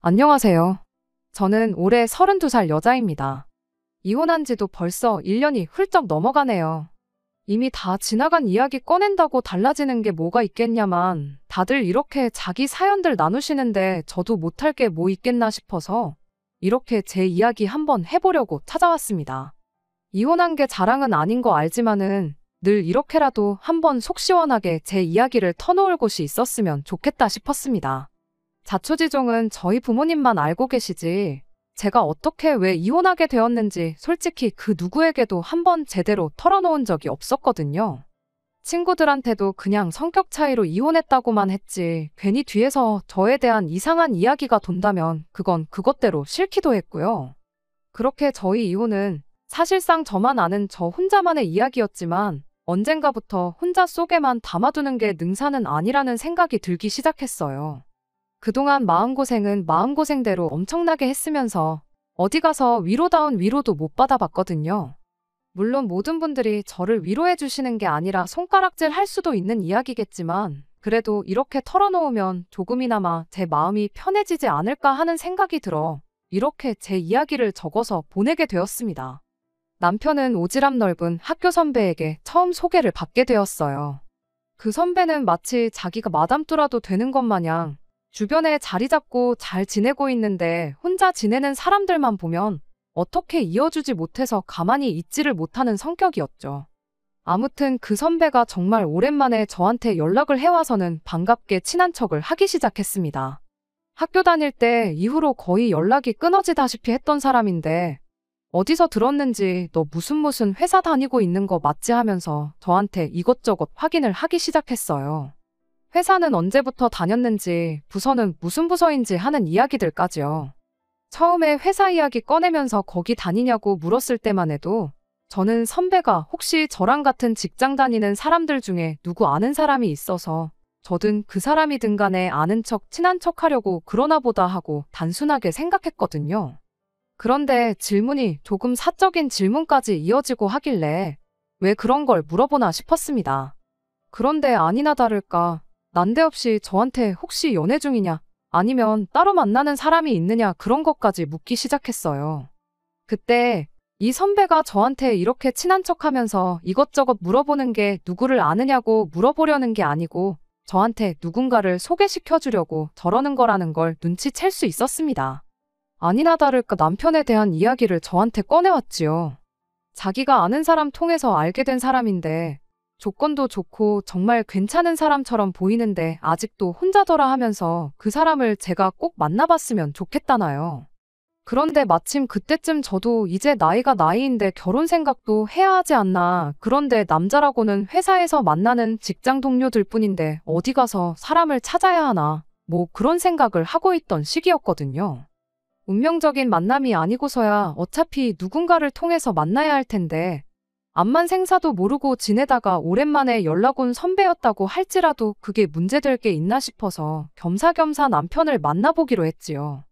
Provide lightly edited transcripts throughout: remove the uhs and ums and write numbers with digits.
안녕하세요. 저는 올해 32살 여자입니다. 이혼한 지도 벌써 1년이 훌쩍 넘어가네요. 이미 다 지나간 이야기 꺼낸다고 달라지는 게 뭐가 있겠냐만 다들 이렇게 자기 사연들 나누시는데 저도 못할 게 뭐 있겠나 싶어서 이렇게 제 이야기 한번 해보려고 찾아왔습니다. 이혼한 게 자랑은 아닌 거 알지만은 늘 이렇게라도 한번 속 시원하게 제 이야기를 터놓을 곳이 있었으면 좋겠다 싶었습니다. 자초지종은 저희 부모님만 알고 계시지 제가 어떻게 왜 이혼하게 되었는지 솔직히 그 누구에게도 한번 제대로 털어놓은 적이 없었거든요. 친구들한테도 그냥 성격 차이로 이혼했다고만 했지 괜히 뒤에서 저에 대한 이상한 이야기가 돈다면 그건 그것대로 싫기도 했고요. 그렇게 저희 이혼은 사실상 저만 아는 저 혼자만의 이야기였지만 언젠가부터 혼자 속에만 담아두는 게 능사는 아니라는 생각이 들기 시작했어요. 그동안 마음고생은 마음고생대로 엄청나게 했으면서 어디 가서 위로다운 위로도 못 받아봤거든요. 물론 모든 분들이 저를 위로해 주시는 게 아니라 손가락질 할 수도 있는 이야기겠지만 그래도 이렇게 털어놓으면 조금이나마 제 마음이 편해지지 않을까 하는 생각이 들어 이렇게 제 이야기를 적어서 보내게 되었습니다. 남편은 오지랖 넓은 학교 선배에게 처음 소개를 받게 되었어요. 그 선배는 마치 자기가 마담뚜라도 되는 것 마냥 주변에 자리 잡고 잘 지내고 있는데 혼자 지내는 사람들만 보면 어떻게 이어주지 못해서 가만히 있지를 못하는 성격이었죠. 아무튼 그 선배가 정말 오랜만에 저한테 연락을 해와서는 반갑게 친한 척을 하기 시작했습니다. 학교 다닐 때 이후로 거의 연락이 끊어지다시피 했던 사람인데 어디서 들었는지 너 무슨 회사 다니고 있는 거 맞지 하면서 저한테 이것저것 확인을 하기 시작했어요. 회사는 언제부터 다녔는지, 부서는 무슨 부서인지 하는 이야기들까지요. 처음에 회사 이야기 꺼내면서 거기 다니냐고 물었을 때만 해도 저는 선배가 혹시 저랑 같은 직장 다니는 사람들 중에 누구 아는 사람이 있어서 저든 그 사람이든 간에 아는 척, 친한 척 하려고 그러나 보다 하고 단순하게 생각했거든요. 그런데 질문이 조금 사적인 질문까지 이어지고 하길래 왜 그런 걸 물어보나 싶었습니다. 그런데 아니나 다를까 난데없이 저한테 혹시 연애 중이냐 아니면 따로 만나는 사람이 있느냐 그런 것까지 묻기 시작했어요. 그때 이 선배가 저한테 이렇게 친한 척하면서 이것저것 물어보는 게 누구를 아느냐고 물어보려는 게 아니고 저한테 누군가를 소개시켜주려고 저러는 거라는 걸 눈치챌 수 있었습니다. 아니나 다를까 남편에 대한 이야기를 저한테 꺼내왔지요. 자기가 아는 사람 통해서 알게 된 사람인데 조건도 좋고 정말 괜찮은 사람처럼 보이는데 아직도 혼자더라 하면서 그 사람을 제가 꼭 만나봤으면 좋겠다나요. 그런데 마침 그때쯤 저도 이제 나이가 나이인데 결혼 생각도 해야 하지 않나. 그런데 남자라고는 회사에서 만나는 직장 동료들 뿐인데 어디 가서 사람을 찾아야 하나. 뭐 그런 생각을 하고 있던 시기였거든요. 운명적인 만남이 아니고서야 어차피 누군가를 통해서 만나야 할 텐데 암만 생사도 모르고 지내다가 오랜만에 연락 온 선배였다고 할지라도 그게 문제될 게 있나 싶어서 겸사겸사 남편을 만나보기로 했지요.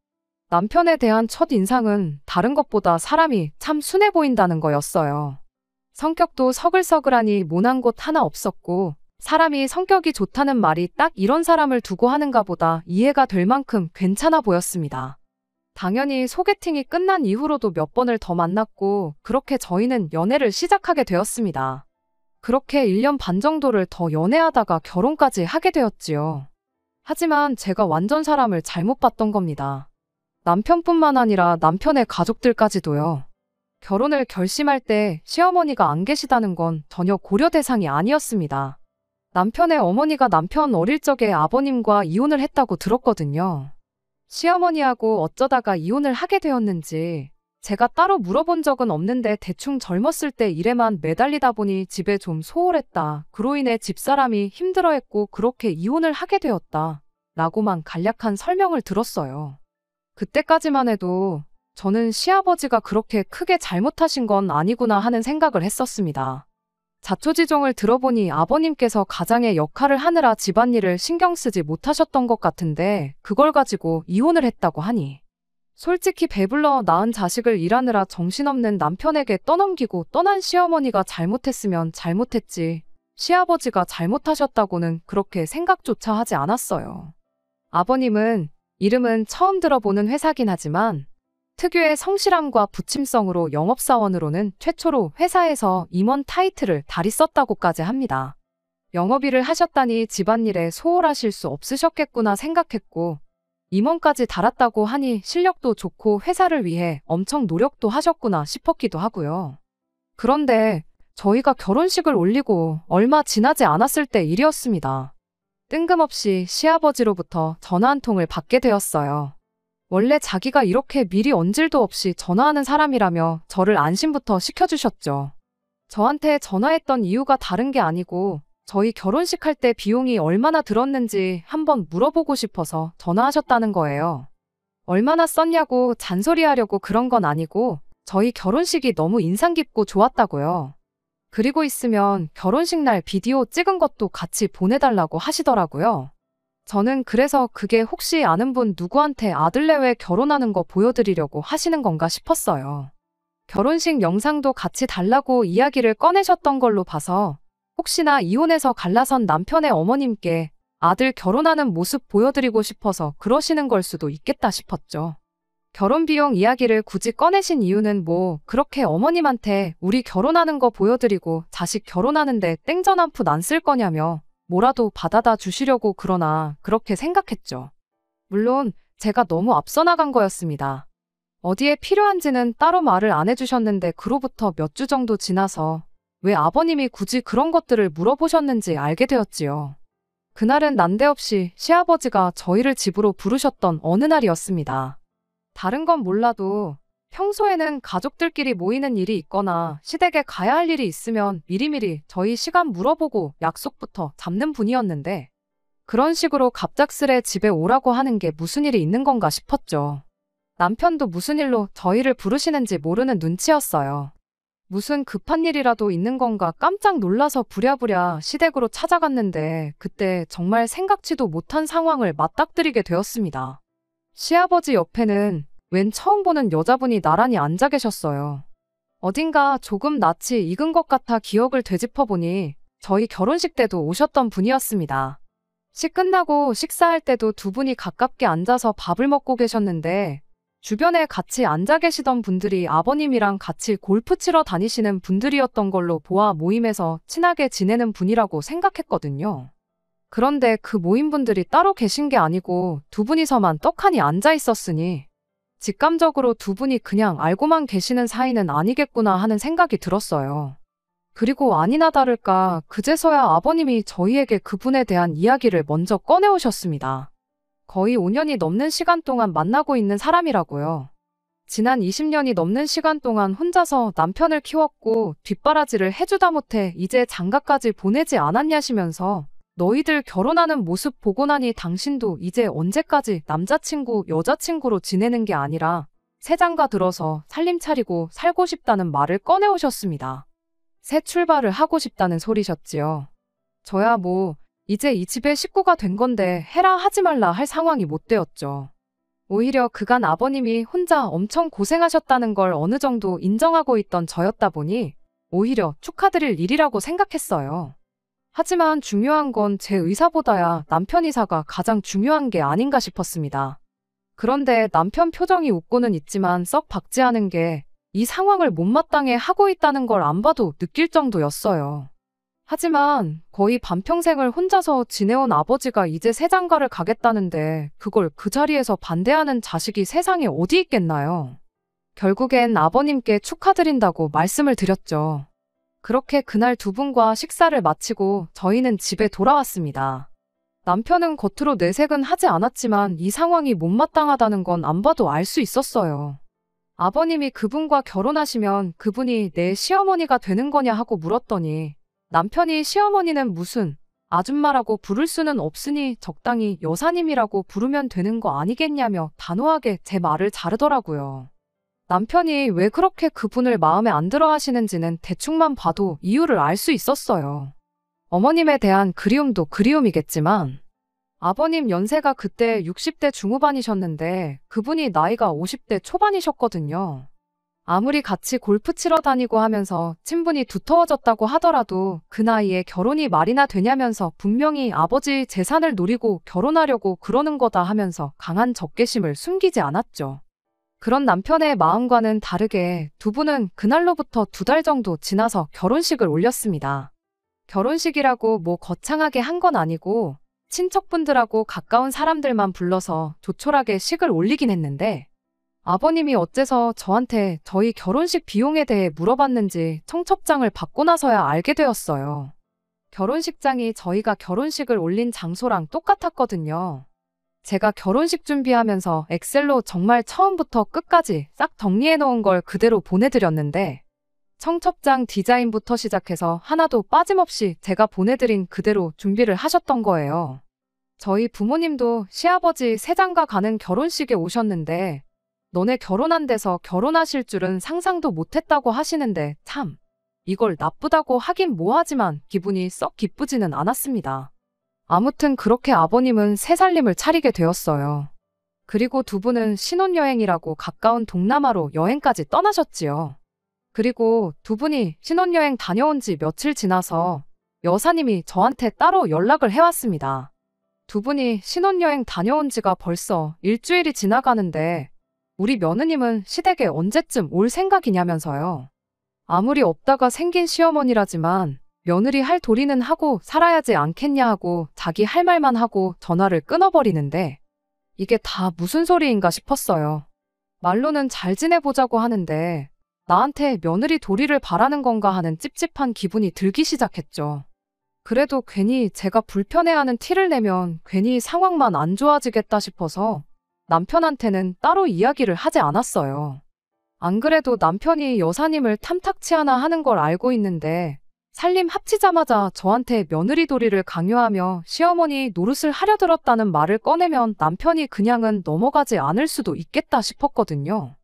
남편에 대한 첫 인상은 다른 것보다 사람이 참 순해 보인다는 거였어요. 성격도 서글서글하니 모난 곳 하나 없었고 사람이 성격이 좋다는 말이 딱 이런 사람을 두고 하는가 보다 이해가 될 만큼 괜찮아 보였습니다. 당연히 소개팅이 끝난 이후로도 몇 번을 더 만났고 그렇게 저희는 연애를 시작하게 되었습니다. 그렇게 1년 반 정도를 더 연애하다가 결혼까지 하게 되었지요. 하지만 제가 완전 사람을 잘못 봤던 겁니다. 남편뿐만 아니라 남편의 가족들까지도요. 결혼을 결심할 때 시어머니가 안 계시다는 건 전혀 고려 대상이 아니었습니다. 남편의 어머니가 남편 어릴 적에 아버님과 이혼을 했다고 들었거든요. 시어머니하고 어쩌다가 이혼을 하게 되었는지 제가 따로 물어본 적은 없는데 대충 젊었을 때 일에만 매달리다 보니 집에 좀 소홀했다. 그로 인해 집사람이 힘들어했고 그렇게 이혼을 하게 되었다. 라고만 간략한 설명을 들었어요. 그때까지만 해도 저는 시아버지가 그렇게 크게 잘못하신 건 아니구나 하는 생각을 했었습니다. 자초지종을 들어보니 아버님께서 가장의 역할을 하느라 집안일을 신경 쓰지 못하셨던 것 같은데 그걸 가지고 이혼을 했다고 하니 솔직히 배불러 낳은 자식을 일하느라 정신없는 남편에게 떠넘기고 떠난 시어머니가 잘못했으면 잘못했지 시아버지가 잘못하셨다고는 그렇게 생각조차 하지 않았어요. 아버님은 이름은 처음 들어보는 회사긴 하지만 특유의 성실함과 부침성으로 영업사원으로는 최초로 회사에서 임원 타이틀을 달이 썼다고까지 합니다. 영업일을 하셨다니 집안일에 소홀하실 수 없으셨겠구나 생각했고 임원까지 달았다고 하니 실력도 좋고 회사를 위해 엄청 노력도 하셨구나 싶었기도 하고요. 그런데 저희가 결혼식을 올리고 얼마 지나지 않았을 때 일이었습니다. 뜬금없이 시아버지로부터 전화 한 통을 받게 되었어요. 원래 자기가 이렇게 미리 언질도 없이 전화하는 사람이라며 저를 안심부터 시켜주셨죠. 저한테 전화했던 이유가 다른 게 아니고 저희 결혼식 할 때 비용이 얼마나 들었는지 한번 물어보고 싶어서 전화하셨다는 거예요. 얼마나 썼냐고 잔소리하려고 그런 건 아니고 저희 결혼식이 너무 인상 깊고 좋았다고요. 그리고 있으면 결혼식 날 비디오 찍은 것도 같이 보내달라고 하시더라고요. 저는 그래서 그게 혹시 아는 분 누구한테 아들 내외 결혼하는 거 보여드리려고 하시는 건가 싶었어요. 결혼식 영상도 같이 달라고 이야기를 꺼내셨던 걸로 봐서 혹시나 이혼해서 갈라선 남편의 어머님께 아들 결혼하는 모습 보여드리고 싶어서 그러시는 걸 수도 있겠다 싶었죠. 결혼 비용 이야기를 굳이 꺼내신 이유는 뭐 그렇게 어머님한테 우리 결혼하는 거 보여드리고 자식 결혼하는데 땡전 한 푼 안 쓸 거냐며 뭐라도 받아다 주시려고 그러나 그렇게 생각했죠. 물론 제가 너무 앞서 나간 거였습니다. 어디에 필요한지는 따로 말을 안 해주셨는데 그로부터 몇 주 정도 지나서 왜 아버님이 굳이 그런 것들을 물어보셨는지 알게 되었지요. 그날은 난데없이 시아버지가 저희를 집으로 부르셨던 어느 날이었습니다. 다른 건 몰라도 평소에는 가족들끼리 모이는 일이 있거나 시댁에 가야 할 일이 있으면 미리미리 저희 시간 물어보고 약속부터 잡는 분이었는데 그런 식으로 갑작스레 집에 오라고 하는 게 무슨 일이 있는 건가 싶었죠. 남편도 무슨 일로 저희를 부르시는지 모르는 눈치였어요. 무슨 급한 일이라도 있는 건가 깜짝 놀라서 부랴부랴 시댁으로 찾아갔는데 그때 정말 생각지도 못한 상황을 맞닥뜨리게 되었습니다. 시아버지 옆에는 웬 처음 보는 여자분이 나란히 앉아 계셨어요. 어딘가 조금 낯이 익은 것 같아 기억을 되짚어보니 저희 결혼식 때도 오셨던 분이었습니다. 식 끝나고 식사할 때도 두 분이 가깝게 앉아서 밥을 먹고 계셨는데 주변에 같이 앉아 계시던 분들이 아버님이랑 같이 골프 치러 다니시는 분들이었던 걸로 보아 모임에서 친하게 지내는 분이라고 생각했거든요. 그런데 그 모임분들이 따로 계신 게 아니고 두 분이서만 떡하니 앉아 있었으니 직감적으로 두 분이 그냥 알고만 계시는 사이는 아니겠구나 하는 생각이 들었어요. 그리고 아니나 다를까 그제서야 아버님이 저희에게 그분에 대한 이야기를 먼저 꺼내오셨습니다. 거의 5년이 넘는 시간 동안 만나고 있는 사람이라고요. 지난 20년이 넘는 시간 동안 혼자서 남편을 키웠고 뒷바라지를 해주다 못해 이제 장가까지 보내지 않았냐시면서 너희들 결혼하는 모습 보고 나니 당신도 이제 언제까지 남자친구, 여자친구로 지내는 게 아니라 새 장가 들어서 살림 차리고 살고 싶다는 말을 꺼내오셨습니다. 새 출발을 하고 싶다는 소리셨지요. 저야 뭐 이제 이 집의 식구가 된 건데 해라 하지 말라 할 상황이 못 되었죠. 오히려 그간 아버님이 혼자 엄청 고생하셨다는 걸 어느 정도 인정하고 있던 저였다 보니 오히려 축하드릴 일이라고 생각했어요. 하지만 중요한 건 제 의사보다야 남편 의사가 가장 중요한 게 아닌가 싶었습니다. 그런데 남편 표정이 웃고는 있지만 썩 박지 않은 게 이 상황을 못마땅해 하고 있다는 걸 안 봐도 느낄 정도였어요. 하지만 거의 반평생을 혼자서 지내온 아버지가 이제 새 장가를 가겠다는데 그걸 그 자리에서 반대하는 자식이 세상에 어디 있겠나요? 결국엔 아버님께 축하드린다고 말씀을 드렸죠. 그렇게 그날 두 분과 식사를 마치고 저희는 집에 돌아왔습니다. 남편은 겉으로 내색은 하지 않았지만 이 상황이 못마땅하다는 건 안 봐도 알 수 있었어요. 아버님이 그분과 결혼하시면 그분이 내 시어머니가 되는 거냐 하고 물었더니 남편이 시어머니는 무슨 아줌마라고 부를 수는 없으니 적당히 여사님이라고 부르면 되는 거 아니겠냐며 단호하게 제 말을 자르더라고요. 남편이 왜 그렇게 그분을 마음에 안 들어 하시는지는 대충만 봐도 이유를 알 수 있었어요. 어머님에 대한 그리움도 그리움이겠지만 아버님 연세가 그때 60대 중후반이셨는데 그분이 나이가 50대 초반이셨거든요. 아무리 같이 골프 치러 다니고 하면서 친분이 두터워졌다고 하더라도 그 나이에 결혼이 말이나 되냐면서 분명히 아버지 재산을 노리고 결혼하려고 그러는 거다 하면서 강한 적개심을 숨기지 않았죠. 그런 남편의 마음과는 다르게 두 분은 그날로부터 2달 정도 지나서 결혼식을 올렸습니다. 결혼식이라고 뭐 거창하게 한 건 아니고 친척분들하고 가까운 사람들만 불러서 조촐하게 식을 올리긴 했는데 아버님이 어째서 저한테 저희 결혼식 비용에 대해 물어봤는지 청첩장을 받고 나서야 알게 되었어요. 결혼식장이 저희가 결혼식을 올린 장소랑 똑같았거든요. 제가 결혼식 준비하면서 엑셀로 정말 처음부터 끝까지 싹 정리해 놓은 걸 그대로 보내드렸는데 청첩장 디자인부터 시작해서 하나도 빠짐없이 제가 보내드린 그대로 준비를 하셨던 거예요. 저희 부모님도 시아버지 세장가 가는 결혼식에 오셨는데 너네 결혼 안 돼서 결혼하실 줄은 상상도 못했다고 하시는데 참 이걸 나쁘다고 하긴 뭐하지만 기분이 썩 기쁘지는 않았습니다. 아무튼 그렇게 아버님은 새 살림을 차리게 되었어요. 그리고 두 분은 신혼여행이라고 가까운 동남아로 여행까지 떠나셨지요. 그리고 두 분이 신혼여행 다녀온 지 며칠 지나서 여사님이 저한테 따로 연락을 해왔습니다. 두 분이 신혼여행 다녀온 지가 벌써 일주일이 지나가는데 우리 며느님은 시댁에 언제쯤 올 생각이냐면서요. 아무리 없다가 생긴 시어머니라지만 며느리 할 도리는 하고 살아야지 않겠냐 하고 자기 할 말만 하고 전화를 끊어버리는데 이게 다 무슨 소리인가 싶었어요. 말로는 잘 지내보자고 하는데 나한테 며느리 도리를 바라는 건가 하는 찝찝한 기분이 들기 시작했죠. 그래도 괜히 제가 불편해하는 티를 내면 괜히 상황만 안 좋아지겠다 싶어서 남편한테는 따로 이야기를 하지 않았어요. 안 그래도 남편이 여사님을 탐탁치 않아 하는 걸 알고 있는데 살림 합치자마자 저한테 며느리 도리를 강요하며 시어머니 노릇을 하려 들었다는 말을 꺼내면 남편이 그냥은 넘어가지 않을 수도 있겠다 싶었거든요.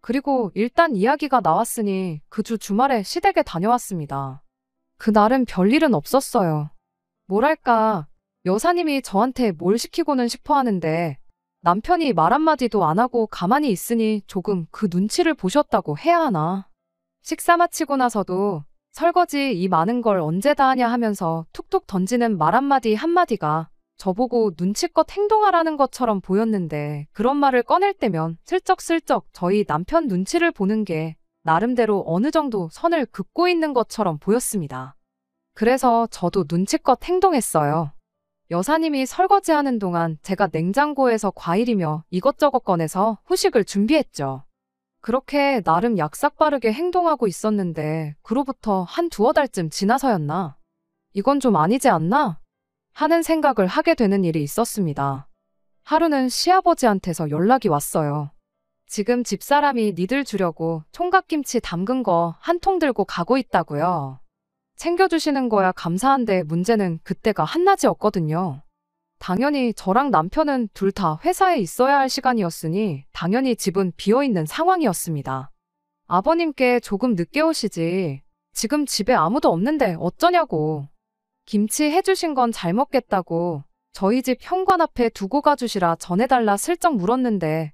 그리고 일단 이야기가 나왔으니 그 주 주말에 시댁에 다녀왔습니다. 그날은 별일은 없었어요. 뭐랄까 여사님이 저한테 뭘 시키고는 싶어 하는데 남편이 말 한마디도 안 하고 가만히 있으니 조금 그 눈치를 보셨다고 해야 하나. 식사 마치고 나서도 설거지 이 많은 걸 언제 다 하냐 하면서 툭툭 던지는 말 한마디 한마디가 저보고 눈치껏 행동하라는 것처럼 보였는데 그런 말을 꺼낼 때면 슬쩍슬쩍 저희 남편 눈치를 보는 게 나름대로 어느 정도 선을 긋고 있는 것처럼 보였습니다. 그래서 저도 눈치껏 행동했어요. 여사님이 설거지하는 동안 제가 냉장고에서 과일이며 이것저것 꺼내서 후식을 준비했죠. 그렇게 나름 약삭빠르게 행동하고 있었는데 그로부터 한 2-3달쯤 지나서였나? 이건 좀 아니지 않나? 하는 생각을 하게 되는 일이 있었습니다. 하루는 시아버지한테서 연락이 왔어요. 지금 집사람이 니들 주려고 총각김치 담근 거 한 통 들고 가고 있다고요. 챙겨주시는 거야 감사한데 문제는 그때가 한낮이었거든요. 당연히 저랑 남편은 둘 다 회사에 있어야 할 시간이었으니 당연히 집은 비어있는 상황이었습니다. 아버님께 조금 늦게 오시지. 지금 집에 아무도 없는데 어쩌냐고. 김치 해주신 건 잘 먹겠다고 저희 집 현관 앞에 두고 가주시라 전해달라 슬쩍 물었는데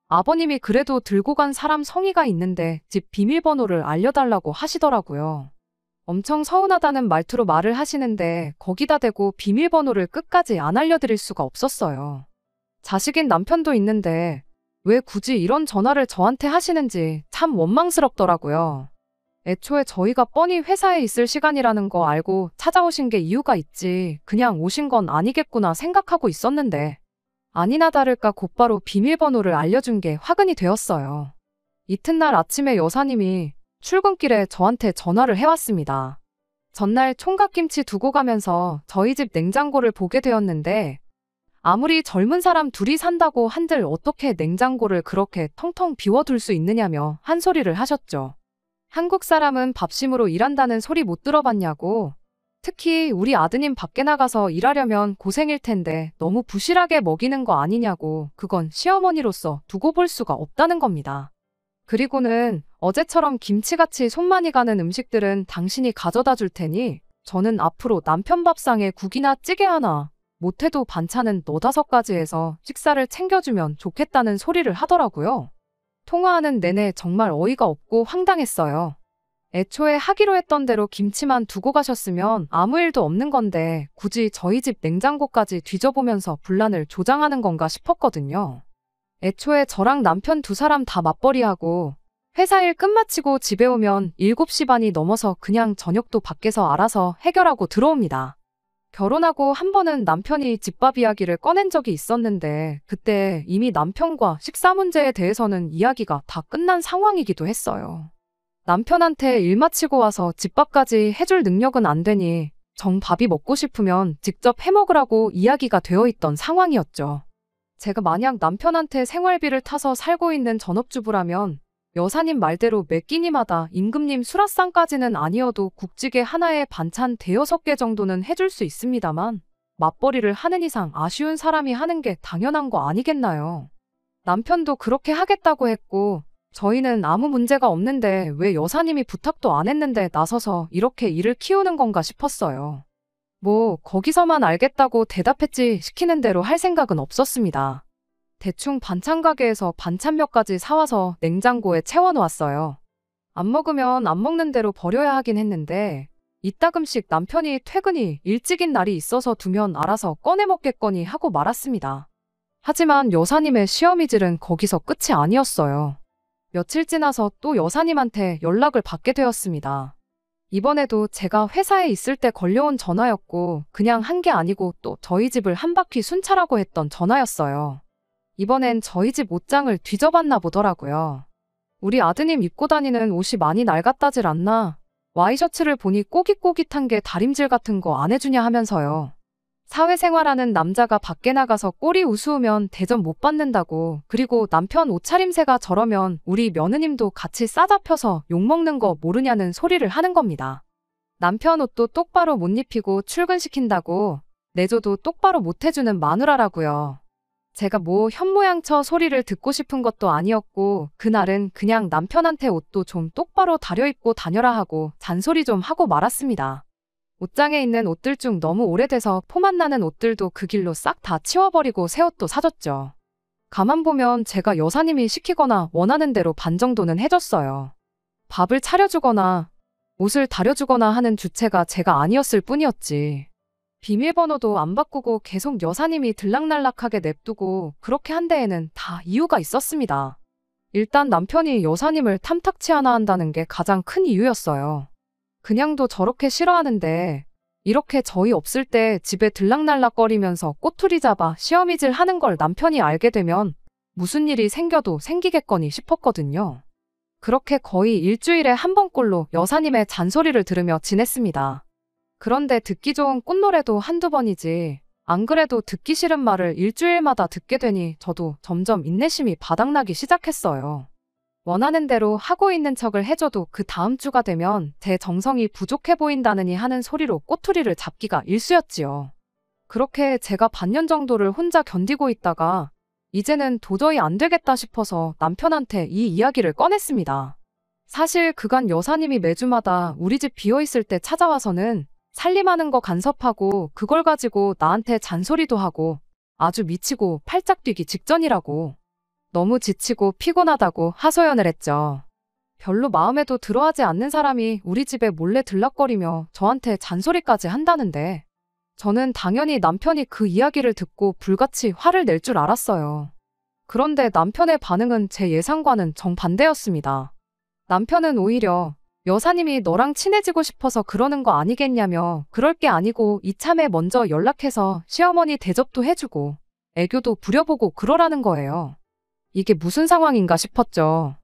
아버님이 그래도 들고 간 사람 성의가 있는데 집 비밀번호를 알려달라고 하시더라고요. 엄청 서운하다는 말투로 말을 하시는데 거기다 대고 비밀번호를 끝까지 안 알려드릴 수가 없었어요. 자식인 남편도 있는데 왜 굳이 이런 전화를 저한테 하시는지 참 원망스럽더라고요. 애초에 저희가 뻔히 회사에 있을 시간이라는 거 알고 찾아오신 게 이유가 있지 그냥 오신 건 아니겠구나 생각하고 있었는데 아니나 다를까 곧바로 비밀번호를 알려준 게 화근이 되었어요. 이튿날 아침에 여사님이 출근길에 저한테 전화를 해왔습니다. 전날 총각김치 두고 가면서 저희 집 냉장고를 보게 되었는데 아무리 젊은 사람 둘이 산다고 한들 어떻게 냉장고를 그렇게 텅텅 비워둘 수 있느냐며 한 소리를 하셨죠. 한국 사람은 밥심으로 일한다는 소리 못 들어봤냐고. 특히 우리 아드님 밖에 나가서 일하려면 고생일 텐데 너무 부실하게 먹이는 거 아니냐고. 그건 시어머니로서 두고 볼 수가 없다는 겁니다. 그리고는 어제처럼 김치같이 손 많이 가는 음식들은 당신이 가져다 줄 테니 저는 앞으로 남편 밥상에 국이나 찌개 하나, 못해도 반찬은 4-5가지 해서 식사를 챙겨주면 좋겠다는 소리를 하더라고요. 통화하는 내내 정말 어이가 없고 황당했어요. 애초에 하기로 했던 대로 김치만 두고 가셨으면 아무 일도 없는 건데 굳이 저희 집 냉장고까지 뒤져보면서 분란을 조장하는 건가 싶었거든요. 애초에 저랑 남편 두 사람 다 맞벌이하고 회사 일 끝마치고 집에 오면 7시 반이 넘어서 그냥 저녁도 밖에서 알아서 해결하고 들어옵니다. 결혼하고 한 번은 남편이 집밥 이야기를 꺼낸 적이 있었는데 그때 이미 남편과 식사 문제에 대해서는 이야기가 다 끝난 상황이기도 했어요. 남편한테 일 마치고 와서 집밥까지 해줄 능력은 안 되니 정 밥이 먹고 싶으면 직접 해먹으라고 이야기가 되어 있던 상황이었죠. 제가 만약 남편한테 생활비를 타서 살고 있는 전업주부라면 여사님 말대로 매 끼니마다 임금님 수라상까지는 아니어도 국찌개 하나에 반찬 대여섯 개 정도는 해줄 수 있습니다만 맞벌이를 하는 이상 아쉬운 사람이 하는 게 당연한 거 아니겠나요? 남편도 그렇게 하겠다고 했고 저희는 아무 문제가 없는데 왜 여사님이 부탁도 안 했는데 나서서 이렇게 일을 키우는 건가 싶었어요. 뭐 거기서만 알겠다고 대답했지 시키는 대로 할 생각은 없었습니다. 대충 반찬 가게에서 반찬 몇 가지 사와서 냉장고에 채워놓았어요. 안 먹으면 안 먹는 대로 버려야 하긴 했는데 이따금씩 남편이 퇴근이 일찍인 날이 있어서 두면 알아서 꺼내 먹겠거니 하고 말았습니다. 하지만 여사님의 시어미질은 거기서 끝이 아니었어요. 며칠 지나서 또 여사님한테 연락을 받게 되었습니다. 이번에도 제가 회사에 있을 때 걸려온 전화였고 그냥 한 게 아니고 또 저희 집을 한 바퀴 순찰하고 했던 전화였어요. 이번엔 저희 집 옷장을 뒤져봤나 보더라고요. 우리 아드님 입고 다니는 옷이 많이 낡았다질 않나? 와이셔츠를 보니 꼬깃꼬깃한 게 다림질 같은 거 안 해주냐 하면서요. 사회생활하는 남자가 밖에 나가서 꼬리 우스우면 대접 못 받는다고. 그리고 남편 옷차림새가 저러면 우리 며느님도 같이 싸잡혀서 욕먹는 거 모르냐는 소리를 하는 겁니다. 남편 옷도 똑바로 못 입히고 출근시킨다고 내줘도 똑바로 못 해주는 마누라라고요. 제가 뭐 현모양처 소리를 듣고 싶은 것도 아니었고 그날은 그냥 남편한테 옷도 좀 똑바로 다려입고 다녀라 하고 잔소리 좀 하고 말았습니다. 옷장에 있는 옷들 중 너무 오래돼서 포만 나는 옷들도 그 길로 싹 다 치워버리고 새 옷도 사줬죠. 가만 보면 제가 여사님이 시키거나 원하는 대로 반 정도는 해줬어요. 밥을 차려주거나 옷을 다려주거나 하는 주체가 제가 아니었을 뿐이었지. 비밀번호도 안 바꾸고 계속 여사님이 들락날락하게 냅두고 그렇게 한 데에는 다 이유가 있었습니다. 일단 남편이 여사님을 탐탁치 않아 한다는 게 가장 큰 이유였어요. 그냥도 저렇게 싫어하는데 이렇게 저희 없을 때 집에 들락날락거리면서 꼬투리 잡아 시어미질 하는 걸 남편이 알게 되면 무슨 일이 생겨도 생기겠거니 싶었거든요. 그렇게 거의 일주일에 한 번꼴로 여사님의 잔소리를 들으며 지냈습니다. 그런데 듣기 좋은 꽃노래도 한두 번이지 안 그래도 듣기 싫은 말을 일주일마다 듣게 되니 저도 점점 인내심이 바닥나기 시작했어요. 원하는 대로 하고 있는 척을 해줘도 그 다음 주가 되면 제 정성이 부족해 보인다느니 하는 소리로 꼬투리를 잡기가 일쑤였지요. 그렇게 제가 반년 정도를 혼자 견디고 있다가 이제는 도저히 안 되겠다 싶어서 남편한테 이 이야기를 꺼냈습니다. 사실 그간 여사님이 매주마다 우리 집 비어있을 때 찾아와서는 살림하는 거 간섭하고 그걸 가지고 나한테 잔소리도 하고 아주 미치고 팔짝 뛰기 직전이라고. 너무 지치고 피곤하다고 하소연을 했죠. 별로 마음에도 들어하지 않는 사람이 우리 집에 몰래 들락거리며 저한테 잔소리까지 한다는데 저는 당연히 남편이 그 이야기를 듣고 불같이 화를 낼 줄 알았어요. 그런데 남편의 반응은 제 예상과는 정반대였습니다. 남편은 오히려 여사님이 너랑 친해지고 싶어서 그러는 거 아니겠냐며 그럴 게 아니고 이참에 먼저 연락해서 시어머니 대접도 해주고 애교도 부려보고 그러라는 거예요. 이게 무슨 상황인가 싶었죠.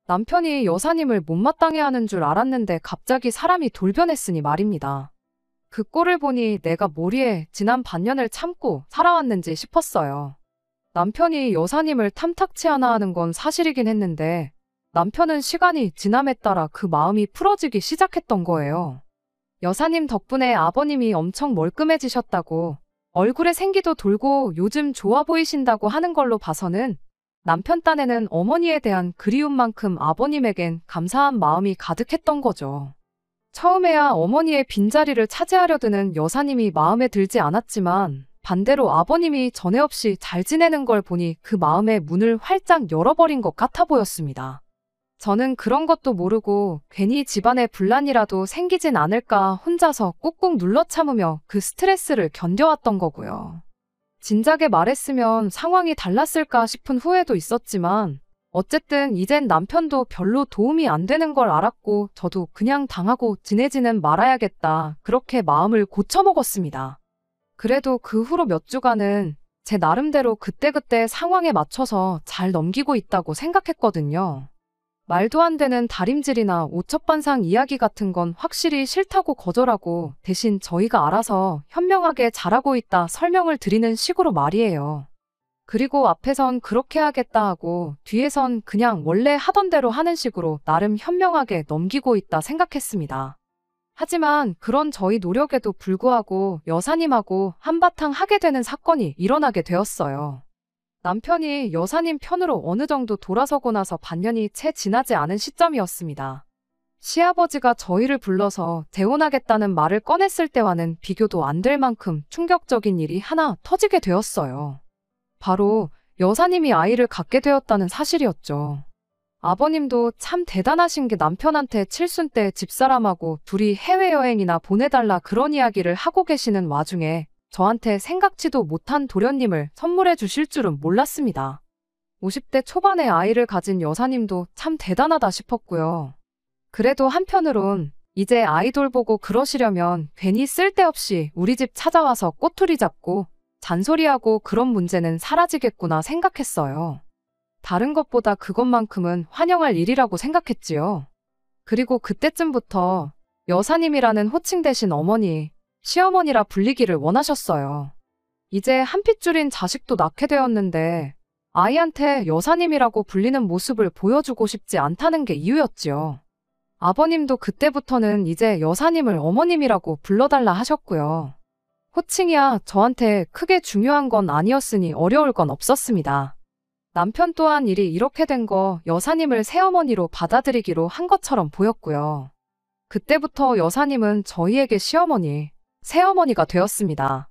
남편이 여사님을 못마땅해 하는 줄 알았는데 갑자기 사람이 돌변했으니 말입니다. 그 꼴을 보니 내가 뭐리에 지난 반년을 참고 살아왔는지 싶었어요. 남편이 여사님을 탐탁치 않아 하는 건 사실이긴 했는데 남편은 시간이 지남에 따라 그 마음이 풀어지기 시작했던 거예요. 여사님 덕분에 아버님이 엄청 멀끔해지셨다고 얼굴에 생기도 돌고 요즘 좋아 보이신다고 하는 걸로 봐서는 남편 딴에는 어머니에 대한 그리움만큼 아버님에겐 감사한 마음이 가득했던 거죠. 처음에야 어머니의 빈자리를 차지하려 드는 여사님이 마음에 들지 않았지만 반대로 아버님이 전에 없이 잘 지내는 걸 보니 그 마음의 문을 활짝 열어버린 것 같아 보였습니다. 저는 그런 것도 모르고 괜히 집안에 분란이라도 생기진 않을까 혼자서 꾹꾹 눌러 참으며 그 스트레스를 견뎌왔던 거고요. 진작에 말했으면 상황이 달랐을까 싶은 후회도 있었지만 어쨌든 이젠 남편도 별로 도움이 안 되는 걸 알았고 저도 그냥 당하고 지내지는 말아야겠다 그렇게 마음을 고쳐먹었습니다. 그래도 그 후로 몇 주간은 제 나름대로 그때그때 상황에 맞춰서 잘 넘기고 있다고 생각했거든요. 말도 안 되는 다림질이나 오첩반상 이야기 같은 건 확실히 싫다고 거절하고 대신 저희가 알아서 현명하게 잘하고 있다 설명을 드리는 식으로 말이에요. 그리고 앞에선 그렇게 하겠다 하고 뒤에선 그냥 원래 하던 대로 하는 식으로 나름 현명하게 넘기고 있다 생각했습니다. 하지만 그런 저희 노력에도 불구하고 여사님하고 한바탕 하게 되는 사건이 일어나게 되었어요. 남편이 여사님 편으로 어느 정도 돌아서고 나서 반년이 채 지나지 않은 시점이었습니다. 시아버지가 저희를 불러서 재혼하겠다는 말을 꺼냈을 때와는 비교도 안 될 만큼 충격적인 일이 하나 터지게 되었어요. 바로 여사님이 아이를 갖게 되었다는 사실이었죠. 아버님도 참 대단하신 게 남편한테 칠순 때 집사람하고 둘이 해외여행이나 보내달라 그런 이야기를 하고 계시는 와중에 저한테 생각지도 못한 도련님을 선물해 주실 줄은 몰랐습니다. 50대 초반의 아이를 가진 여사님도 참 대단하다 싶었고요. 그래도 한편으론 이제 아이돌 보고 그러시려면 괜히 쓸데없이 우리 집 찾아와서 꼬투리 잡고 잔소리하고 그런 문제는 사라지겠구나 생각했어요. 다른 것보다 그것만큼은 환영할 일이라고 생각했지요. 그리고 그때쯤부터 여사님이라는 호칭 대신 어머니, 시어머니라 불리기를 원하셨어요. 이제 한 핏줄인 자식도 낳게 되었는데 아이한테 여사님이라고 불리는 모습을 보여주고 싶지 않다는 게 이유였지요. 아버님도 그때부터는 이제 여사님을 어머님이라고 불러달라 하셨고요. 호칭이야 저한테 크게 중요한 건 아니었으니 어려울 건 없었습니다. 남편 또한 일이 이렇게 된 거 여사님을 새어머니로 받아들이기로 한 것처럼 보였고요. 그때부터 여사님은 저희에게 시어머니, 새어머니가 되었습니다.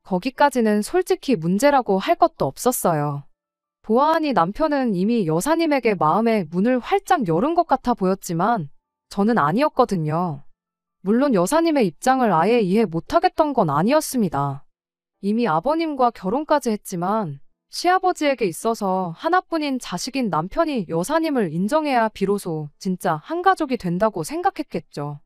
거기까지는 솔직히 문제라고 할 것도 없었어요. 보아하니 남편은 이미 여사님에게 마음의 문을 활짝 열은 것 같아 보였지만 저는 아니었거든요. 물론 여사님의 입장을 아예 이해 못하겠던 건 아니었습니다. 이미 아버님과 결혼까지 했지만 시아버지에게 있어서 하나뿐인 자식인 남편이 여사님을 인정해야 비로소 진짜 한 가족이 된다고 생각했겠죠.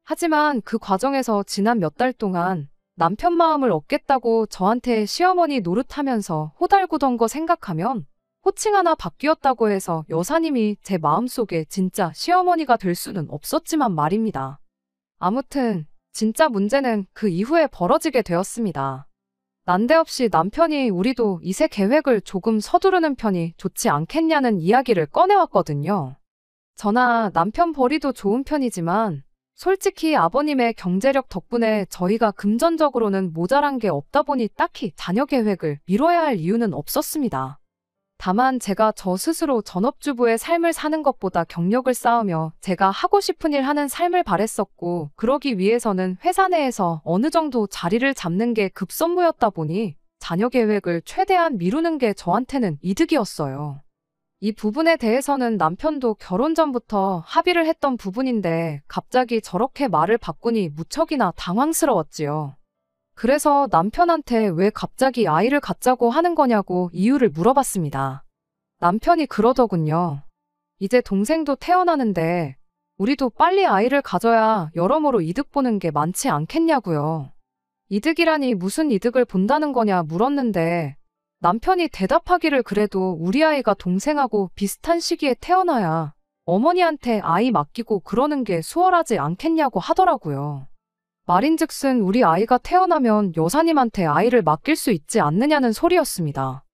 하지만 그 과정에서 지난 몇 달 동안 남편 마음을 얻겠다고 저한테 시어머니 노릇하면서 호달구던 거 생각하면 호칭 하나 바뀌었다고 해서 여사님이 제 마음속에 진짜 시어머니가 될 수는 없었지만 말입니다. 아무튼 진짜 문제는 그 이후에 벌어지게 되었습니다. 난데없이 남편이 우리도 이세 계획을 조금 서두르는 편이 좋지 않겠냐는 이야기를 꺼내왔거든요. 저나 남편 벌이도 좋은 편이지만 솔직히 아버님의 경제력 덕분에 저희가 금전적으로는 모자란 게 없다 보니 딱히 자녀 계획을 미뤄야 할 이유는 없었습니다. 다만 제가 저 스스로 전업주부의 삶을 사는 것보다 경력을 쌓으며 제가 하고 싶은 일 하는 삶을 바랬었고 그러기 위해서는 회사 내에서 어느 정도 자리를 잡는 게 급선무였다 보니 자녀 계획을 최대한 미루는 게 저한테는 이득이었어요. 이 부분에 대해서는 남편도 결혼 전부터 합의를 했던 부분인데 갑자기 저렇게 말을 바꾸니 무척이나 당황스러웠지요. 그래서 남편한테 왜 갑자기 아이를 갖자고 하는 거냐고 이유를 물어봤습니다. 남편이 그러더군요. 이제 동생도 태어나는데 우리도 빨리 아이를 가져야 여러모로 이득 보는 게 많지 않겠냐고요. 이득이라니 무슨 이득을 본다는 거냐 물었는데 남편이 대답하기를 그래도 우리 아이가 동생하고 비슷한 시기에 태어나야 어머니한테 아이 맡기고 그러는 게 수월하지 않겠냐고 하더라고요. 말인즉슨 우리 아이가 태어나면 여사님한테 아이를 맡길 수 있지 않느냐는 소리였습니다.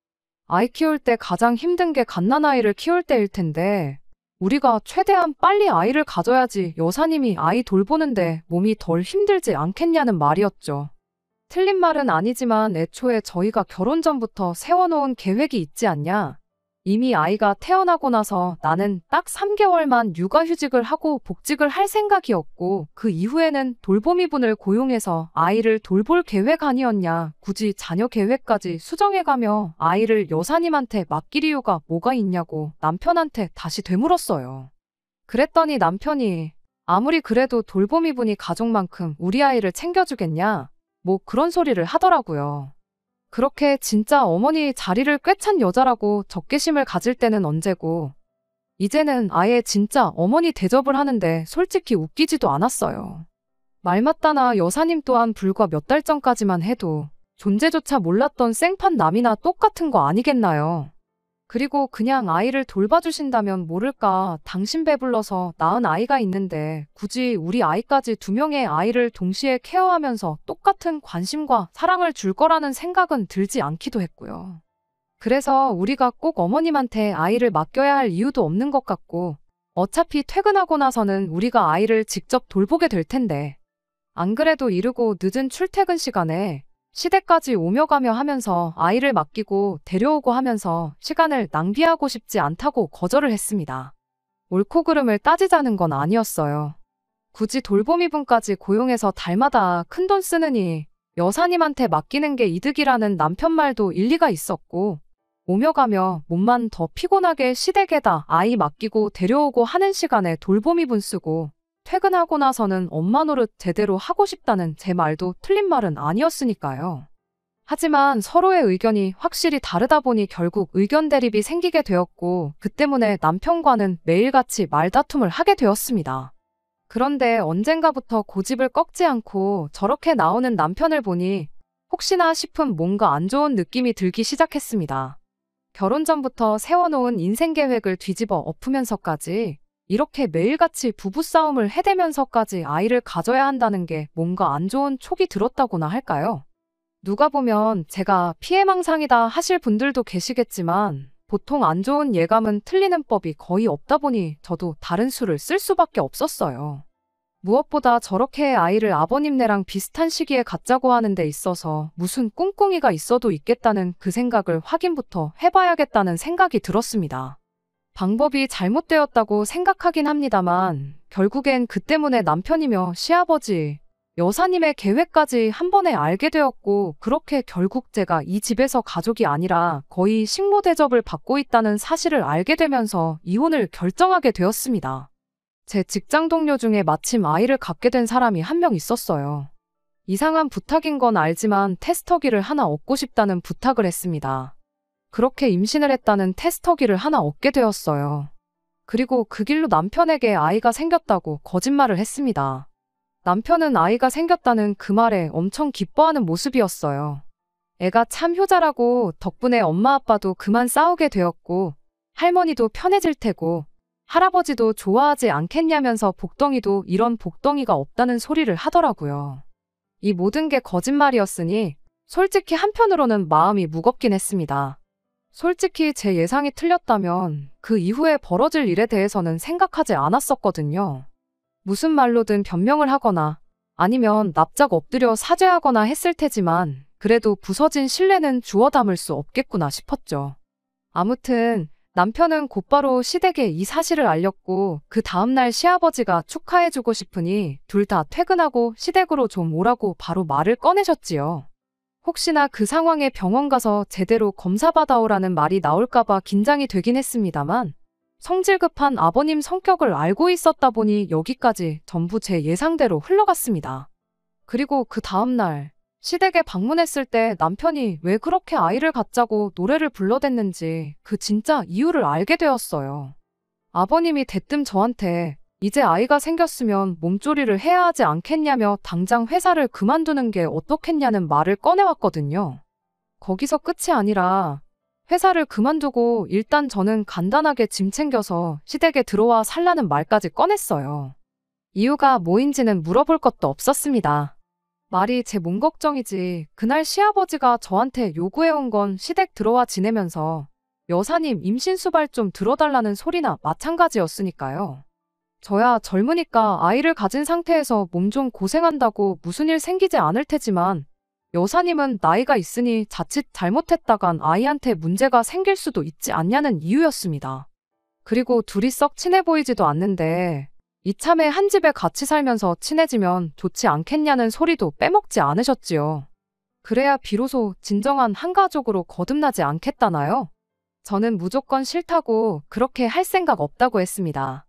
아이 키울 때 가장 힘든 게 갓난아이를 키울 때일 텐데 우리가 최대한 빨리 아이를 가져야지 여사님이 아이 돌보는데 몸이 덜 힘들지 않겠냐는 말이었죠. 틀린 말은 아니지만 애초에 저희가 결혼 전부터 세워놓은 계획이 있지 않냐? 이미 아이가 태어나고 나서 나는 딱 3개월만 육아휴직을 하고 복직을 할 생각이었고 그 이후에는 돌보미분을 고용해서 아이를 돌볼 계획 아니었냐. 굳이 자녀 계획까지 수정해가며 아이를 여사님한테 맡길 이유가 뭐가 있냐고 남편한테 다시 되물었어요. 그랬더니 남편이 아무리 그래도 돌보미분이 가족만큼 우리 아이를 챙겨주겠냐? 뭐 그런 소리를 하더라고요. 그렇게 진짜 어머니 자리를 꿰찬 여자라고 적개심을 가질 때는 언제고 이제는 아예 진짜 어머니 대접을 하는데 솔직히 웃기지도 않았어요. 말 맞다나 여사님 또한 불과 몇 달 전까지만 해도 존재조차 몰랐던 생판 남이나 똑같은 거 아니겠나요? 그리고 그냥 아이를 돌봐주신다면 모를까 당신 배불러서 낳은 아이가 있는데 굳이 우리 아이까지 2명의 아이를 동시에 케어하면서 똑같은 관심과 사랑을 줄 거라는 생각은 들지 않기도 했고요. 그래서 우리가 꼭 어머님한테 아이를 맡겨야 할 이유도 없는 것 같고 어차피 퇴근하고 나서는 우리가 아이를 직접 돌보게 될 텐데 안 그래도 이르고 늦은 출퇴근 시간에 시댁까지 오며 가며 하면서 아이를 맡기고 데려오고 하면서 시간을 낭비하고 싶지 않다고 거절을 했습니다. 옳고 그름을 따지자는 건 아니었어요. 굳이 돌보미분까지 고용해서 달마다 큰돈 쓰느니 여사님한테 맡기는 게 이득이라는 남편 말도 일리가 있었고 오며 가며 몸만 더 피곤하게 시댁에다 아이 맡기고 데려오고 하는 시간에 돌보미분 쓰고 퇴근하고 나서는 엄마 노릇 제대로 하고 싶다는 제 말도 틀린 말은 아니었으니까요. 하지만 서로의 의견이 확실히 다르다 보니 결국 의견 대립이 생기게 되었고 그 때문에 남편과는 매일같이 말다툼을 하게 되었습니다. 그런데 언젠가부터 고집을 꺾지 않고 저렇게 나오는 남편을 보니 혹시나 싶은 뭔가 안 좋은 느낌이 들기 시작했습니다. 결혼 전부터 세워놓은 인생 계획을 뒤집어 엎으면서까지 이렇게 매일같이 부부싸움을 해대면서까지 아이를 가져야 한다는 게 뭔가 안 좋은 촉이 들었다고나 할까요? 누가 보면 제가 피해망상이다 하실 분들도 계시겠지만 보통 안 좋은 예감은 틀리는 법이 거의 없다 보니 저도 다른 수를 쓸 수밖에 없었어요. 무엇보다 저렇게 아이를 아버님네랑 비슷한 시기에 갖자고 하는 데 있어서 무슨 꿍꿍이가 있어도 있겠다는 그 생각을 확인부터 해봐야겠다는 생각이 들었습니다. 방법이 잘못되었다고 생각하긴 합니다만 결국엔 그 때문에 남편이며 시아버지, 여사님의 계획까지 한 번에 알게 되었고 그렇게 결국 제가 이 집에서 가족이 아니라 거의 식모 대접을 받고 있다는 사실을 알게 되면서 이혼을 결정하게 되었습니다. 제 직장 동료 중에 마침 아이를 갖게 된 사람이 한 명 있었어요. 이상한 부탁인 건 알지만 테스터기를 하나 얻고 싶다는 부탁을 했습니다. 그렇게 임신을 했다는 테스터기를 하나 얻게 되었어요. 그리고 그 길로 남편에게 아이가 생겼다고 거짓말을 했습니다. 남편은 아이가 생겼다는 그 말에 엄청 기뻐하는 모습이었어요. 애가 참 효자라고 덕분에 엄마 아빠도 그만 싸우게 되었고 할머니도 편해질 테고 할아버지도 좋아하지 않겠냐면서 복덩이도 이런 복덩이가 없다는 소리를 하더라고요. 이 모든 게 거짓말이었으니 솔직히 한편으로는 마음이 무겁긴 했습니다. 솔직히 제 예상이 틀렸다면 그 이후에 벌어질 일에 대해서는 생각하지 않았었거든요. 무슨 말로든 변명을 하거나 아니면 납작 엎드려 사죄하거나 했을 테지만 그래도 부서진 신뢰는 주워 담을 수 없겠구나 싶었죠. 아무튼 남편은 곧바로 시댁에 이 사실을 알렸고 그 다음날 시아버지가 축하해주고 싶으니 둘 다 퇴근하고 시댁으로 좀 오라고 바로 말을 꺼내셨지요. 혹시나 그 상황에 병원 가서 제대로 검사 받아오라는 말이 나올까봐 긴장이 되긴 했습니다만 성질 급한 아버님 성격을 알고 있었다 보니 여기까지 전부 제 예상대로 흘러갔습니다. 그리고 그 다음날 시댁에 방문했을 때 남편이 왜 그렇게 아이를 갖자고 노래를 불러댔는지 그 진짜 이유를 알게 되었어요. 아버님이 대뜸 저한테 이제 아이가 생겼으면 몸조리를 해야 하지 않겠냐며 당장 회사를 그만두는 게 어떻겠냐는 말을 꺼내왔거든요. 거기서 끝이 아니라 회사를 그만두고 일단 저는 간단하게 짐 챙겨서 시댁에 들어와 살라는 말까지 꺼냈어요. 이유가 뭐인지는 물어볼 것도 없었습니다. 말이 제 몸 걱정이지 그날 시아버지가 저한테 요구해온 건 시댁 들어와 지내면서 여사님 임신 수발 좀 들어달라는 소리나 마찬가지였으니까요. 저야 젊으니까 아이를 가진 상태에서 몸 좀 고생한다고 무슨 일 생기지 않을 테지만 여사님은 나이가 있으니 자칫 잘못했다간 아이한테 문제가 생길 수도 있지 않냐는 이유였습니다. 그리고 둘이 썩 친해 보이지도 않는데 이참에 한 집에 같이 살면서 친해지면 좋지 않겠냐는 소리도 빼먹지 않으셨지요. 그래야 비로소 진정한 한가족으로 거듭나지 않겠다나요? 저는 무조건 싫다고 그렇게 할 생각 없다고 했습니다.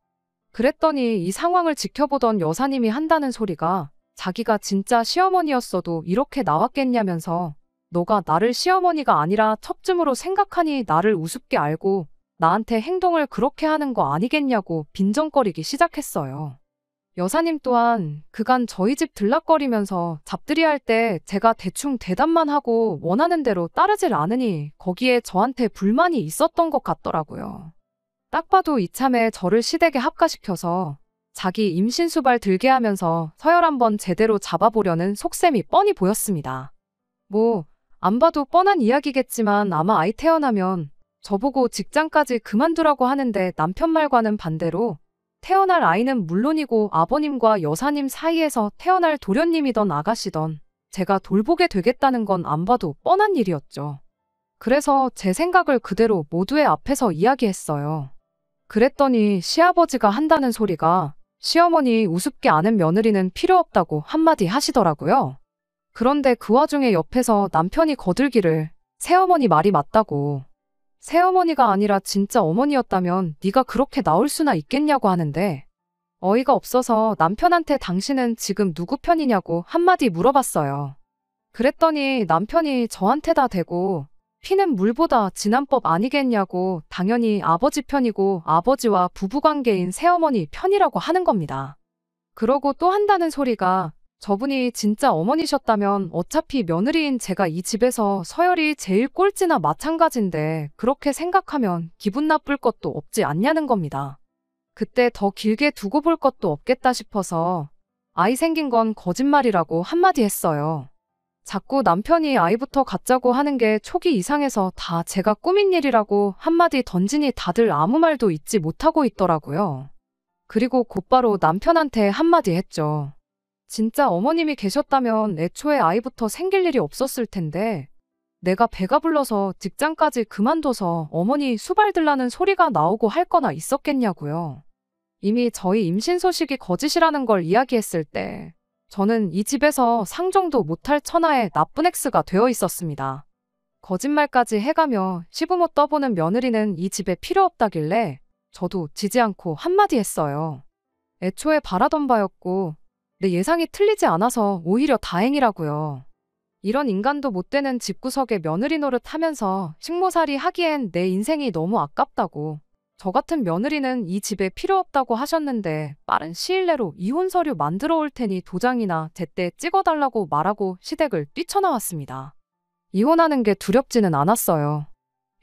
그랬더니 이 상황을 지켜보던 여사님이 한다는 소리가 자기가 진짜 시어머니였어도 이렇게 나왔겠냐면서 너가 나를 시어머니가 아니라 첩쯤으로 생각하니 나를 우습게 알고 나한테 행동을 그렇게 하는 거 아니겠냐고 빈정거리기 시작했어요. 여사님 또한 그간 저희 집 들락거리면서 잡들이할 때 제가 대충 대답만 하고 원하는 대로 따르질 않으니 거기에 저한테 불만이 있었던 것 같더라고요. 딱 봐도 이참에 저를 시댁에 합가시켜서 자기 임신수발 들게 하면서 서열 한번 제대로 잡아보려는 속셈이 뻔히 보였습니다. 안 봐도 뻔한 이야기겠지만 아마 아이 태어나면 저보고 직장까지 그만두라고 하는데 남편 말과는 반대로 태어날 아이는 물론이고 아버님과 여사님 사이에서 태어날 도련님이던 아가씨던 제가 돌보게 되겠다는 건 안 봐도 뻔한 일이었죠. 그래서 제 생각을 그대로 모두의 앞에서 이야기했어요. 그랬더니 시아버지가 한다는 소리가 시어머니 우습게 아는 며느리는 필요 없다고 한마디 하시더라고요. 그런데 그 와중에 옆에서 남편이 거들기를 새어머니 말이 맞다고. 새어머니가 아니라 진짜 어머니였다면 네가 그렇게 나올 수나 있겠냐고 하는데 어이가 없어서 남편한테 당신은 지금 누구 편이냐고 한마디 물어봤어요. 그랬더니 남편이 저한테다 대고 피는 물보다 진한 법 아니겠냐고 당연히 아버지 편이고 아버지와 부부관계인 새어머니 편이라고 하는 겁니다. 그러고 또 한다는 소리가 저분이 진짜 어머니셨다면 어차피 며느리인 제가 이 집에서 서열이 제일 꼴찌나 마찬가지인데 그렇게 생각하면 기분 나쁠 것도 없지 않냐는 겁니다. 그때 더 길게 두고 볼 것도 없겠다 싶어서 아이 생긴 건 거짓말이라고 한마디 했어요. 자꾸 남편이 아이부터 갖자고 하는 게 촉이 이상해서 다 제가 꾸민 일이라고 한마디 던지니 다들 아무 말도 잊지 못하고 있더라고요. 그리고 곧바로 남편한테 한마디 했죠. 진짜 어머님이 계셨다면 애초에 아이부터 생길 일이 없었을 텐데 내가 배가 불러서 직장까지 그만둬서 어머니 수발들라는 소리가 나오고 할 거나 있었겠냐고요. 이미 저희 임신 소식이 거짓이라는 걸 이야기했을 때 저는 이 집에서 상종도 못할 천하의 나쁜 X가 되어 있었습니다. 거짓말까지 해가며 시부모 떠보는 며느리는 이 집에 필요 없다길래 저도 지지 않고 한마디 했어요. 애초에 바라던 바였고 내 예상이 틀리지 않아서 오히려 다행이라고요. 이런 인간도 못 되는 집구석에 며느리 노릇하면서 식모살이 하기엔 내 인생이 너무 아깝다고 저 같은 며느리는 이 집에 필요 없다고 하셨는데 빠른 시일 내로 이혼 서류 만들어 올 테니 도장이나 제때 찍어달라고 말하고 시댁을 뛰쳐나왔습니다. 이혼하는 게 두렵지는 않았어요.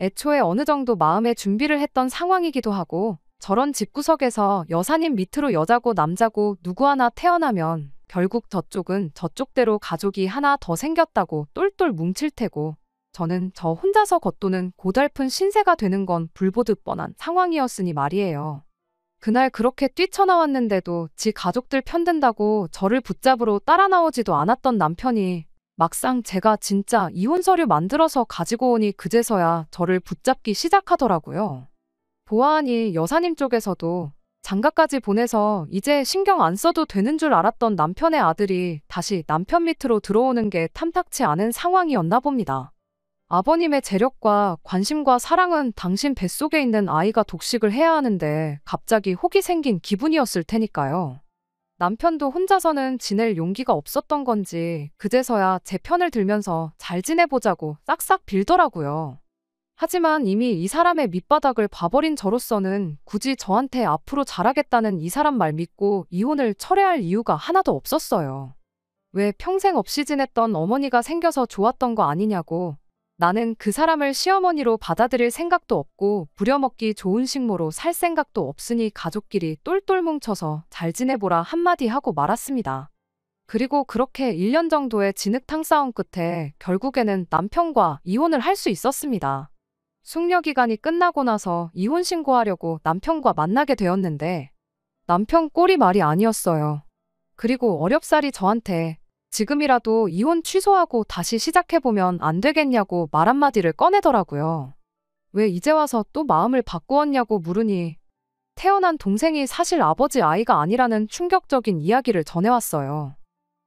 애초에 어느 정도 마음의 준비를 했던 상황이기도 하고 저런 집구석에서 여사님 밑으로 여자고 남자고 누구 하나 태어나면 결국 저쪽은 저쪽대로 가족이 하나 더 생겼다고 똘똘 뭉칠 테고 저는 저 혼자서 겉도는 고달픈 신세가 되는 건 불보듯 뻔한 상황이었으니 말이에요. 그날 그렇게 뛰쳐나왔는데도 지 가족들 편든다고 저를 붙잡으러 따라 나오지도 않았던 남편이 막상 제가 진짜 이혼 서류 만들어서 가지고 오니 그제서야 저를 붙잡기 시작하더라고요. 보아하니 여사님 쪽에서도 장가까지 보내서 이제 신경 안 써도 되는 줄 알았던 남편의 아들이 다시 남편 밑으로 들어오는 게 탐탁치 않은 상황이었나 봅니다. 아버님의 재력과 관심과 사랑은 당신 뱃속에 있는 아이가 독식을 해야 하는데 갑자기 혹이 생긴 기분이었을 테니까요. 남편도 혼자서는 지낼 용기가 없었던 건지 그제서야 제 편을 들면서 잘 지내보자고 싹싹 빌더라고요. 하지만 이미 이 사람의 밑바닥을 봐버린 저로서는 굳이 저한테 앞으로 잘하겠다는 이 사람 말 믿고 이혼을 철회할 이유가 하나도 없었어요. 왜 평생 없이 지냈던 어머니가 생겨서 좋았던 거 아니냐고. 나는 그 사람을 시어머니로 받아들일 생각도 없고 부려먹기 좋은 식모로 살 생각도 없으니 가족끼리 똘똘 뭉쳐서 잘 지내보라 한마디 하고 말았습니다. 그리고 그렇게 1년 정도의 진흙탕 싸움 끝에 결국에는 남편과 이혼을 할 수 있었습니다. 숙려 기간이 끝나고 나서 이혼 신고하려고 남편과 만나게 되었는데 남편 꼴이 말이 아니었어요. 그리고 어렵사리 저한테 지금이라도 이혼 취소하고 다시 시작해보면 안 되겠냐고 말 한마디를 꺼내더라고요. 왜 이제 와서 또 마음을 바꾸었냐고 물으니 태어난 동생이 사실 아버지 아이가 아니라는 충격적인 이야기를 전해왔어요.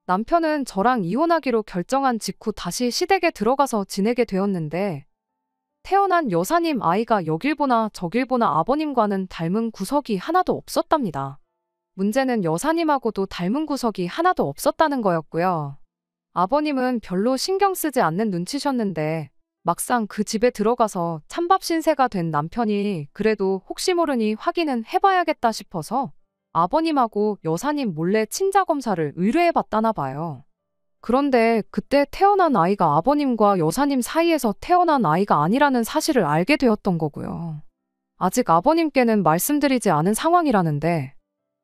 남편은 저랑 이혼하기로 결정한 직후 다시 시댁에 들어가서 지내게 되었는데 태어난 여사님 아이가 여길 보나 저길 보나 아버님과는 닮은 구석이 하나도 없었답니다. 문제는 여사님하고도 닮은 구석이 하나도 없었다는 거였고요. 아버님은 별로 신경 쓰지 않는 눈치셨는데 막상 그 집에 들어가서 찬밥 신세가 된 남편이 그래도 혹시 모르니 확인은 해봐야겠다 싶어서 아버님하고 여사님 몰래 친자 검사를 의뢰해봤다나 봐요. 그런데 그때 태어난 아이가 아버님과 여사님 사이에서 태어난 아이가 아니라는 사실을 알게 되었던 거고요. 아직 아버님께는 말씀드리지 않은 상황이라는데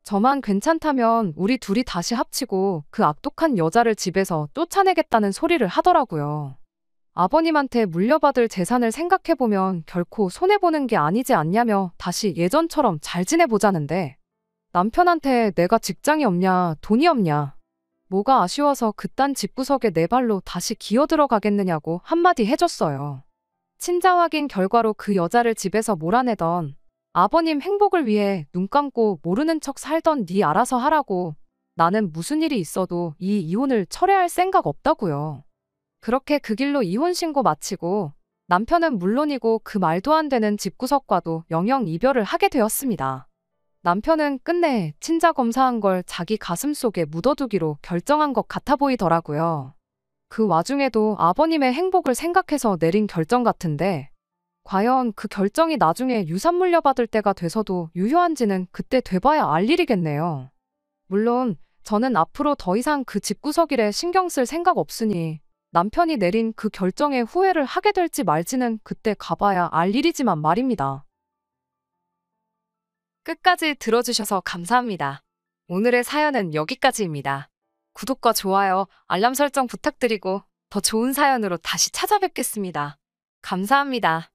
저만 괜찮다면 우리 둘이 다시 합치고 그 악독한 여자를 집에서 쫓아내겠다는 소리를 하더라고요. 아버님한테 물려받을 재산을 생각해보면 결코 손해보는 게 아니지 않냐며 다시 예전처럼 잘 지내보자는데 남편한테 내가 직장이 없냐, 돈이 없냐, 뭐가 아쉬워서 그딴 집구석에 내 발로 다시 기어들어가겠느냐고 한마디 해줬어요. 친자 확인 결과로 그 여자를 집에서 몰아내던 아버님 행복을 위해 눈 감고 모르는 척 살던 네 알아서 하라고 나는 무슨 일이 있어도 이 이혼을 철회할 생각 없다고요. 그렇게 그 길로 이혼 신고 마치고 남편은 물론이고 그 말도 안 되는 집구석과도 영영 이별을 하게 되었습니다. 남편은 끝내 친자 검사한 걸 자기 가슴속에 묻어두기로 결정한 것 같아 보이더라고요. 그 와중에도 아버님의 행복을 생각해서 내린 결정 같은데 과연 그 결정이 나중에 유산 물려받을 때가 돼서도 유효한지는 그때 돼봐야 알 일이겠네요. 물론 저는 앞으로 더 이상 그 집구석일에 신경 쓸 생각 없으니 남편이 내린 그 결정에 후회를 하게 될지 말지는 그때 가봐야 알 일이지만 말입니다. 끝까지 들어주셔서 감사합니다. 오늘의 사연은 여기까지입니다. 구독과 좋아요, 알람 설정 부탁드리고 더 좋은 사연으로 다시 찾아뵙겠습니다. 감사합니다.